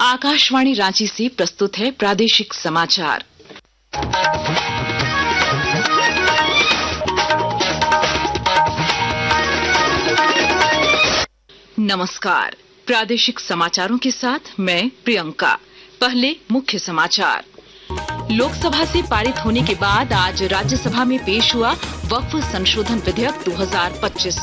आकाशवाणी रांची से प्रस्तुत है प्रादेशिक समाचार। नमस्कार, प्रादेशिक समाचारों के साथ मैं प्रियंका। पहले मुख्य समाचार। लोकसभा से पारित होने के बाद आज राज्यसभा में पेश हुआ वक्फ संशोधन विधेयक 2025।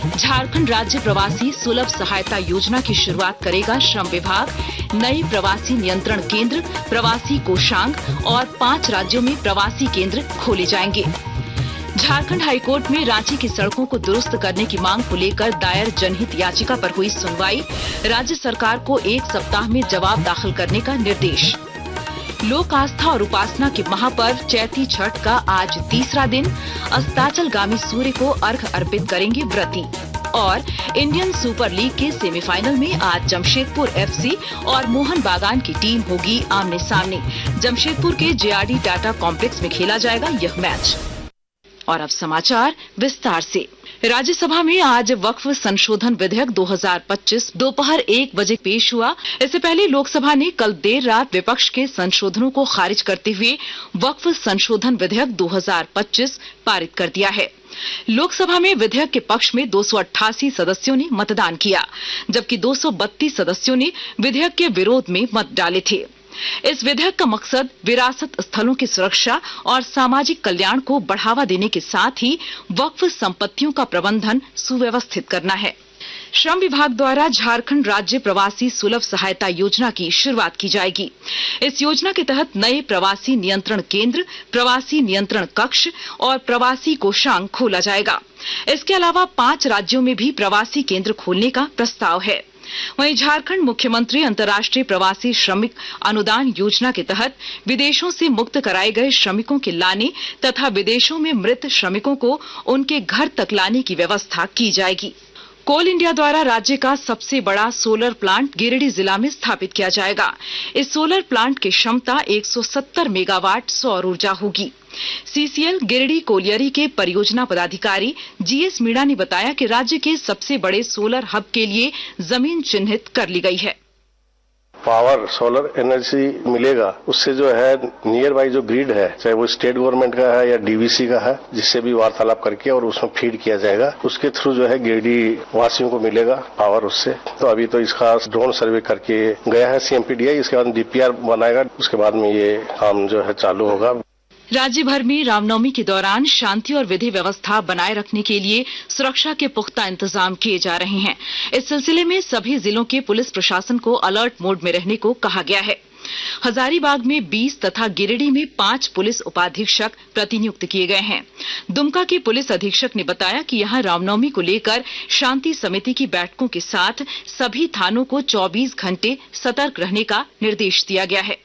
झारखंड राज्य प्रवासी सुलभ सहायता योजना की शुरुआत करेगा श्रम विभाग। नए प्रवासी नियंत्रण केंद्र, प्रवासी कोषांग और 5 राज्यों में प्रवासी केंद्र खोले जाएंगे। झारखंड हाईकोर्ट में रांची की सड़कों को दुरुस्त करने की मांग को लेकर दायर जनहित याचिका पर हुई सुनवाई। राज्य सरकार को 1 सप्ताह में जवाब दाखिल करने का निर्देश। लोक आस्था और उपासना के महापर्व चैती छठ का आज तीसरा दिन। अस्ताचलगामी सूर्य को अर्घ्य अर्पित करेंगे व्रती। और इंडियन सुपर लीग के सेमीफाइनल में आज जमशेदपुर एफसी और मोहन बागान की टीम होगी आमने सामने। जमशेदपुर के जेआरडी टाटा कॉम्प्लेक्स में खेला जाएगा यह मैच। और अब समाचार विस्तार से। राज्यसभा में आज वक्फ संशोधन विधेयक 2025 दोपहर 1 बजे पेश हुआ। इससे पहले लोकसभा ने कल देर रात विपक्ष के संशोधनों को खारिज करते हुए वक्फ संशोधन विधेयक 2025 पारित कर दिया है। लोकसभा में विधेयक के पक्ष में 288 सदस्यों ने मतदान किया, जबकि 232 सदस्यों ने विधेयक के विरोध में मत डाले थे। इस विधेयक का मकसद विरासत स्थलों की सुरक्षा और सामाजिक कल्याण को बढ़ावा देने के साथ ही वक्फ संपत्तियों का प्रबंधन सुव्यवस्थित करना है। श्रम विभाग द्वारा झारखंड राज्य प्रवासी सुलभ सहायता योजना की शुरुआत की जाएगी। इस योजना के तहत नए प्रवासी नियंत्रण केंद्र, प्रवासी नियंत्रण कक्ष और प्रवासी कोषांग खोला जाएगा। इसके अलावा 5 राज्यों में भी प्रवासी केंद्र खोलने का प्रस्ताव है। वहीं झारखंड मुख्यमंत्री अंतर्राष्ट्रीय प्रवासी श्रमिक अनुदान योजना के तहत विदेशों से मुक्त कराए गए श्रमिकों के लाने तथा विदेशों में मृत श्रमिकों को उनके घर तक लाने की व्यवस्था की जाएगी। कोल इंडिया द्वारा राज्य का सबसे बड़ा सोलर प्लांट गिरिडीह जिला में स्थापित किया जाएगा। इस सोलर प्लांट की क्षमता 170 मेगावाट सौर ऊर्जा होगी। सीसीएल गिरिडीह कोलियरी के परियोजना पदाधिकारी जीएस मीणा ने बताया कि राज्य के सबसे बड़े सोलर हब के लिए जमीन चिन्हित कर ली गई है। पावर सोलर एनर्जी मिलेगा, उससे जो है नियर बाई जो ग्रिड है, चाहे वो स्टेट गवर्नमेंट का है या डीवीसी का है, जिससे भी वार्तालाप करके और उसमें फीड किया जाएगा। उसके थ्रू जो है गिरिडीह वासियों को मिलेगा पावर उससे। तो अभी तो इसका ड्रोन सर्वे करके गया है सीएमपीडीआई, इसके बाद डीपीआर बनाएगा, उसके बाद में ये काम जो है चालू होगा। राज्य भर में रामनवमी के दौरान शांति और विधि व्यवस्था बनाए रखने के लिए सुरक्षा के पुख्ता इंतजाम किए जा रहे हैं। इस सिलसिले में सभी जिलों के पुलिस प्रशासन को अलर्ट मोड में रहने को कहा गया है। हजारीबाग में 20 तथा गिरिडीह में 5 पुलिस उपाधीक्षक प्रतिनियुक्त किए गए हैं। दुमका के पुलिस अधीक्षक ने बताया कि यहां रामनवमी को लेकर शांति समिति की बैठकों के साथ सभी थानों को 24 घंटे सतर्क रहने का निर्देश दिया गया है।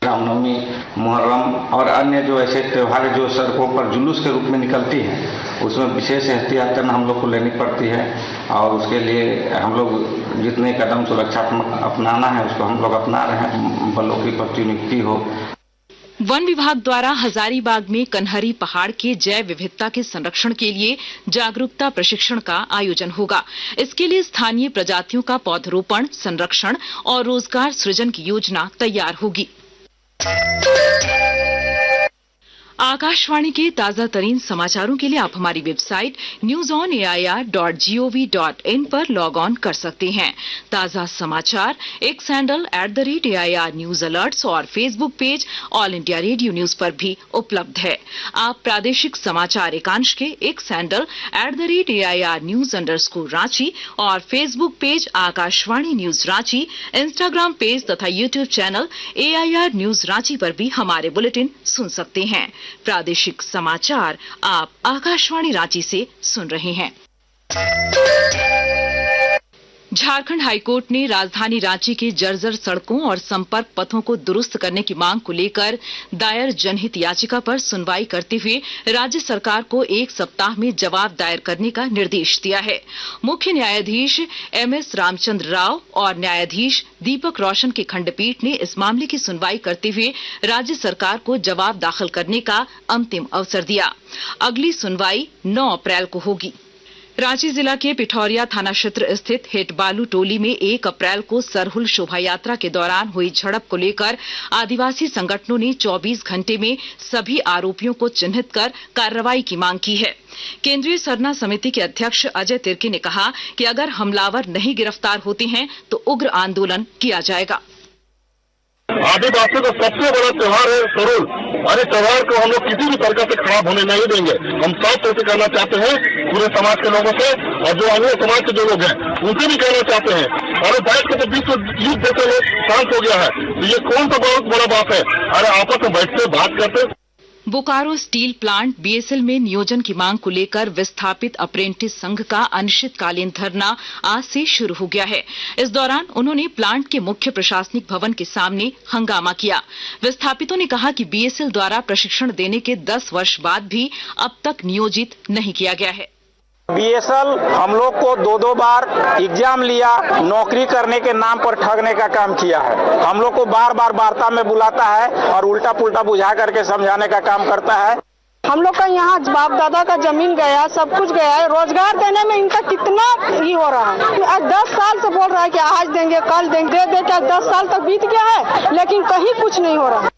रामनवमी, मुहर्रम और अन्य जो ऐसे त्योहार जो सड़कों पर जुलूस के रूप में निकलती है, उसमें विशेष एहतियात हम लोग को लेनी पड़ती है और उसके लिए हम लोग जितने कदम सुरक्षात्मक अपनाना है उसको हम लोग अपना रहे हैं। बलों की प्रतिनियुक्ति हो। वन विभाग द्वारा हजारीबाग में कन्हरी पहाड़ के जैव विविधता के संरक्षण के लिए जागरूकता प्रशिक्षण का आयोजन होगा। इसके लिए स्थानीय प्रजातियों का पौधरोपण, संरक्षण और रोजगार सृजन की योजना तैयार होगी। आकाशवाणी के ताजा तरीन समाचारों के लिए आप हमारी वेबसाइट newsonair.gov.in पर लॉग ऑन कर सकते हैं। ताजा समाचार X handle @AIR news alerts और Facebook page All India Radio news पर भी उपलब्ध है। आप प्रादेशिक समाचार एकांश के एक्स हैंडल @AIR न्यूज_रांची और Facebook page Akashvani news Ranchi, Instagram page तथा YouTube channel AIR news Ranchi पर भी हमारे बुलेटिन सुन सकते हैं। प्रादेशिक समाचार आप आकाशवाणी रांची से सुन रहे हैं। झारखंड हाईकोर्ट ने राजधानी रांची के जर्जर सड़कों और संपर्क पथों को दुरुस्त करने की मांग को लेकर दायर जनहित याचिका पर सुनवाई करते हुए राज्य सरकार को 1 सप्ताह में जवाब दायर करने का निर्देश दिया है। मुख्य न्यायाधीश MS रामचंद्र राव और न्यायाधीश दीपक रोशन की खंडपीठ ने इस मामले की सुनवाई करते हुए राज्य सरकार को जवाब दाखिल करने का अंतिम अवसर दिया। अगली सुनवाई 9 अप्रैल को होगी। रांची जिला के पिठौरिया थाना क्षेत्र स्थित हिट बालू टोली में 1 अप्रैल को सरहुल शोभा यात्रा के दौरान हुई झड़प को लेकर आदिवासी संगठनों ने 24 घंटे में सभी आरोपियों को चिन्हित कर कार्रवाई की मांग की है। केंद्रीय सरना समिति के अध्यक्ष अजय तिर्की ने कहा कि अगर हमलावर नहीं गिरफ्तार होते हैं तो उग्र आंदोलन किया जाएगा। आदिवासी का सबसे बड़ा त्योहार है सरहुल, और इस त्योहार को हम लोग किसी भी प्रकार से खराब होने नहीं देंगे। हम साफ तौर से कहना चाहते हैं पूरे समाज के लोगों से, और जो अन्य समाज के जो लोग हैं उनसे भी कहना चाहते हैं। अरे बैठ के तो बीच युद्ध देते लोग शांत हो गया है, तो ये कौन सा बहुत बड़ा बात है? अरे आपस में बैठते बात करते। बोकारो स्टील प्लांट बीएसएल में नियोजन की मांग को लेकर विस्थापित अप्रेंटिस संघ का अनिश्चितकालीन धरना आज से शुरू हो गया है। इस दौरान उन्होंने प्लांट के मुख्य प्रशासनिक भवन के सामने हंगामा किया। विस्थापितों ने कहा कि बीएसएल द्वारा प्रशिक्षण देने के 10 वर्ष बाद भी अब तक नियोजित नहीं किया गया है। बीएसएल हम लोग को 2 बार एग्जाम लिया, नौकरी करने के नाम पर ठगने का काम किया है। हम लोग को बार बार वार्ता में बुलाता है और उल्टा पुल्टा बुझा करके समझाने का काम करता है। हम लोग का यहाँ बाप दादा का जमीन गया, सब कुछ गया है। रोजगार देने में इनका कितना ही हो रहा है। आज 10 साल से बोल रहा है कि आज देंगे कल देंगे, दे 10 साल तक बीत गया है, लेकिन कहीं कुछ नहीं हो रहा।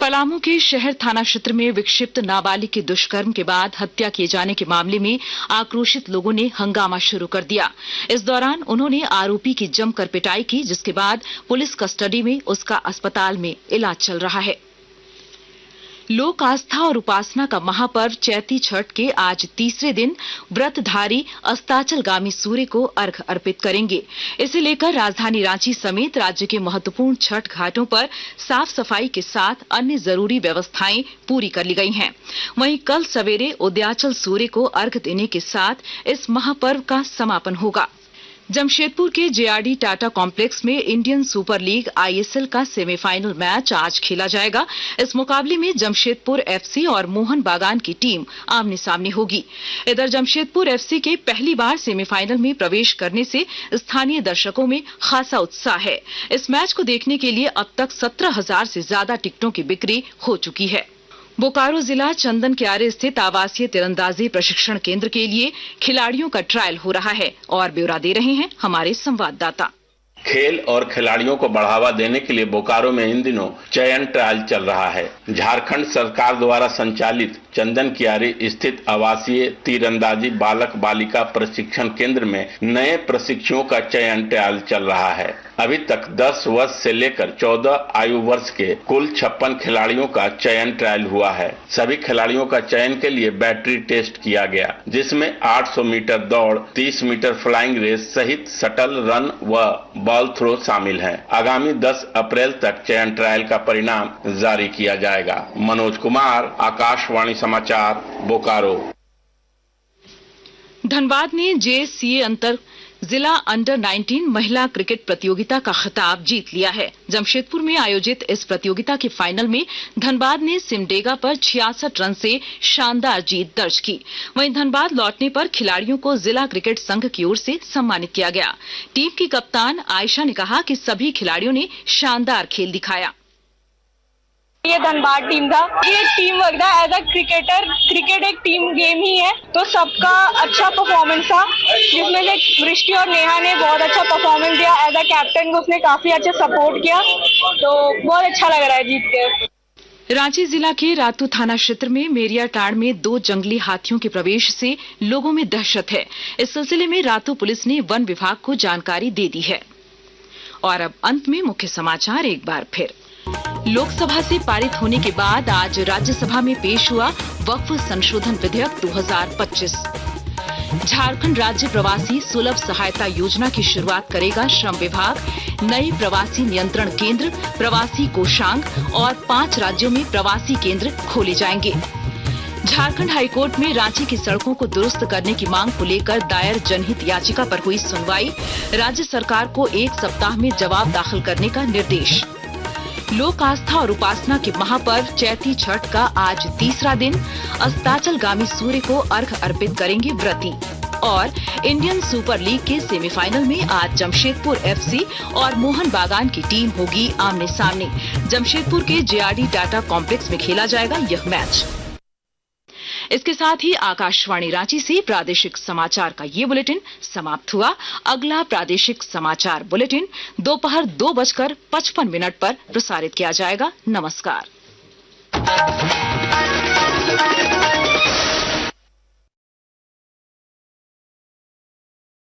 पलामू के शहर थाना क्षेत्र में विक्षिप्त नाबालिग के दुष्कर्म के बाद हत्या किए जाने के मामले में आक्रोशित लोगों ने हंगामा शुरू कर दिया। इस दौरान उन्होंने आरोपी की जमकर पिटाई की, जिसके बाद पुलिस कस्टडी में उसका अस्पताल में इलाज चल रहा है। लोक आस्था और उपासना का महापर्व चैती छठ के आज तीसरे दिन व्रतधारी अस्ताचलगामी सूर्य को अर्घ्य अर्पित करेंगे। इसे लेकर राजधानी रांची समेत राज्य के महत्वपूर्ण छठ घाटों पर साफ सफाई के साथ अन्य जरूरी व्यवस्थाएं पूरी कर ली गई हैं। वहीं कल सवेरे उदयाचल सूर्य को अर्घ्य देने के साथ इस महापर्व का समापन होगा। जमशेदपुर के जेआरडी टाटा कॉम्प्लेक्स में इंडियन सुपर लीग आईएसएल का सेमीफाइनल मैच आज खेला जाएगा। इस मुकाबले में जमशेदपुर एफसी और मोहन बागान की टीम आमने सामने होगी। इधर जमशेदपुर एफसी के पहली बार सेमीफाइनल में प्रवेश करने से स्थानीय दर्शकों में खासा उत्साह है। इस मैच को देखने के लिए अब तक 17,000 से ज्यादा टिकटों की बिक्री हो चुकी है। बोकारो जिला चंदन क्यारे स्थित आवासीय तीरंदाजी प्रशिक्षण केंद्र के लिए खिलाड़ियों का ट्रायल हो रहा है और ब्यौरा दे रहे हैं हमारे संवाददाता। खेल और खिलाड़ियों को बढ़ावा देने के लिए बोकारो में इन दिनों चयन ट्रायल चल रहा है। झारखंड सरकार द्वारा संचालित चंदन कियारी स्थित आवासीय तीरंदाजी बालक बालिका प्रशिक्षण केंद्र में नए प्रशिक्षुओं का चयन ट्रायल चल रहा है। अभी तक 10 वर्ष से लेकर 14 आयु वर्ष के कुल 56 खिलाड़ियों का चयन ट्रायल हुआ है। सभी खिलाड़ियों का चयन के लिए बैटरी टेस्ट किया गया, जिसमें 800 मीटर दौड़, 30 मीटर फ्लाइंग रेस सहित शटल रन व बॉल थ्रो शामिल हैं। आगामी 10 अप्रैल तक चयन ट्रायल का परिणाम जारी किया जाएगा। मनोज कुमार, आकाशवाणी समाचार, बोकारो। धनबाद ने जेसीए अंतर जिला अंडर 19 महिला क्रिकेट प्रतियोगिता का खिताब जीत लिया है। जमशेदपुर में आयोजित इस प्रतियोगिता के फाइनल में धनबाद ने सिमडेगा पर 66 रन से शानदार जीत दर्ज की। वहीं धनबाद लौटने पर खिलाड़ियों को जिला क्रिकेट संघ की ओर से सम्मानित किया गया। टीम की कप्तान आयशा ने कहा कि सभी खिलाड़ियों ने शानदार खेल दिखाया। ये धनबाद टीम था, ये टीम वर्क था। एज अ क्रिकेटर, क्रिकेट एक टीम गेम ही है, तो सबका अच्छा परफॉर्मेंस था, जिसमें से वृष्टि और नेहा ने बहुत अच्छा परफॉर्मेंस दिया। एज अ कैप्टन उसने काफी अच्छा सपोर्ट किया, तो बहुत अच्छा लग रहा है जीत के। रांची जिला के रातू थाना क्षेत्र में मेरियाटांड़ में 2 जंगली हाथियों के प्रवेश से लोगों में दहशत है। इस सिलसिले में रातू पुलिस ने वन विभाग को जानकारी दे दी है। और अब अंत में मुख्य समाचार एक बार फिर। लोकसभा से पारित होने के बाद आज राज्यसभा में पेश हुआ वक्फ संशोधन विधेयक 2025। झारखंड राज्य प्रवासी सुलभ सहायता योजना की शुरुआत करेगा श्रम विभाग। नए प्रवासी नियंत्रण केंद्र, प्रवासी कोषांग और 5 राज्यों में प्रवासी केंद्र खोले जाएंगे। झारखंड हाईकोर्ट में रांची की सड़कों को दुरुस्त करने की मांग को लेकर दायर जनहित याचिका पर हुई सुनवाई। राज्य सरकार को 1 सप्ताह में जवाब दाखिल करने का निर्देश। लोक आस्था और उपासना के महापर्व चैती छठ का आज तीसरा दिन, अस्ताचलगामी सूर्य को अर्घ्य अर्पित करेंगे व्रती। और इंडियन सुपर लीग के सेमीफाइनल में आज जमशेदपुर एफसी और मोहन बागान की टीम होगी आमने सामने। जमशेदपुर के जेआरडी टाटा कॉम्प्लेक्स में खेला जाएगा यह मैच। इसके साथ ही आकाशवाणी रांची से प्रादेशिक समाचार का ये बुलेटिन समाप्त हुआ। अगला प्रादेशिक समाचार बुलेटिन दोपहर 2:55 पर प्रसारित किया जाएगा। नमस्कार।